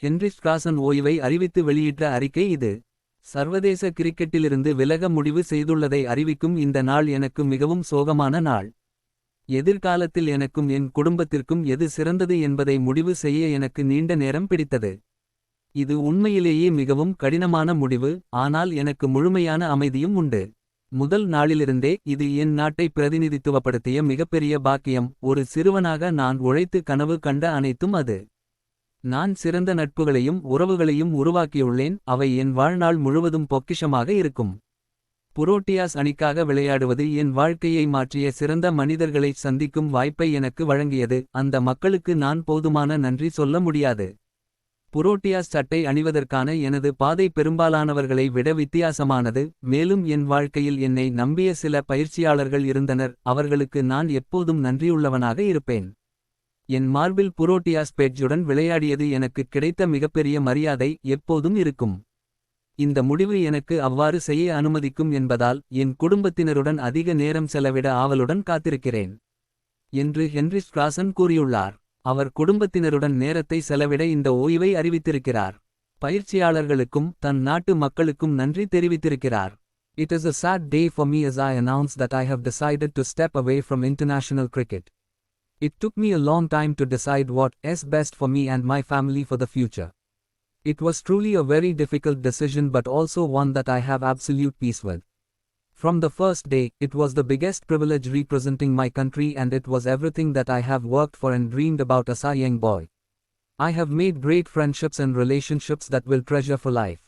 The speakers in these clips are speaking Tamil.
ஹென்றி கிளாசன் ஓய்வை அறிவித்து வெளியிட்ட அறிக்கை இது. சர்வதேச கிரிக்கெட்டிலிருந்து விலக முடிவு செய்துள்ளதை அறிவிக்கும் இந்த நாள் எனக்கு மிகவும் சோகமான நாள். எதிர்காலத்தில் எனக்கும் என் குடும்பத்திற்கும் எது சிறந்தது என்பதை முடிவு செய்ய எனக்கு நீண்ட நேரம் பிடித்தது. இது உண்மையிலேயே மிகவும் கடினமான முடிவு, ஆனால் எனக்கு முழுமையான அமைதியும் உண்டு. முதல் நாளிலிருந்தே இது என் நாட்டை பிரதிநிதித்துவப்படுத்திய மிகப்பெரிய பாக்கியம். ஒரு சிறுவனாக நான் உழைத்து கனவு கண்ட அனைத்தும் அது. நான் சிறந்த நட்புகளையும் உறவுகளையும் உருவாக்கியுள்ளேன், அவை என் வாழ்நாள் முழுவதும் பொக்கிஷமாக இருக்கும். புரோட்டியாஸ் அணிக்காக விளையாடுவது என் வாழ்க்கையை மாற்றிய சிறந்த மனிதர்களை சந்திக்கும் வாய்ப்பை எனக்கு வழங்கியது. அந்த மக்களுக்கு நான் போதுமான நன்றி சொல்ல முடியாது. புரோட்டியாஸ் சட்டை அணிவதற்கான எனது பாதை பெரும்பாலானவர்களை விட வித்தியாசமானது. மேலும் என் வாழ்க்கையில் என்னை நம்பிய சில பயிற்சியாளர்கள் இருந்தனர், அவர்களுக்கு நான் எப்போதும் நன்றியுள்ளவனாக இருப்பேன். என் மார்பில் புரோட்டியாஸ் பேட்ஜுடன் விளையாடியது எனக்கு கிடைத்த மிகப்பெரிய மரியாதை எப்போதும் இருக்கும். இந்த முடிவு எனக்கு அவ்வாறு செய்ய அனுமதிக்கும் என்பதால் என் குடும்பத்தினருடன் அதிக நேரம் செலவிட ஆவலுடன் காத்திருக்கிறேன் என்று ஹென்றி கிளாசன் கூறியுள்ளார். அவர் குடும்பத்தினருடன் நேரத்தை செலவிட இந்த ஓய்வை அறிவித்திருக்கிறார். பயிற்சியாளர்களுக்கும் தன் நாட்டு மக்களுக்கும் நன்றி தெரிவித்திருக்கிறார். It is a sad day for me as I announce that I have decided to step away from international cricket. It took me a long time to decide what is best for me and my family for the future. It was truly a very difficult decision, but also one that I have absolute peace with. From the first day, it was the biggest privilege representing my country, and it was everything that I have worked for and dreamed about as a young boy. I have made great friendships and relationships that will treasure for life.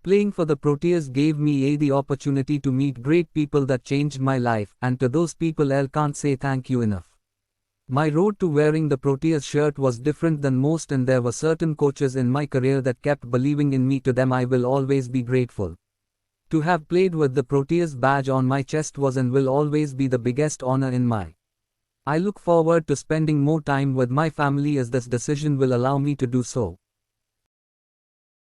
Playing for the Proteas gave me the opportunity to meet great people that changed my life, and to those people I can't say thank you enough. My road to wearing the Proteas shirt was different than most, and there were certain coaches in my career that kept believing in me. To them I will always be grateful. To have played with the Proteas badge on my chest was and will always be the biggest honor in my. I look forward to spending more time with my family as this decision will allow me to do so.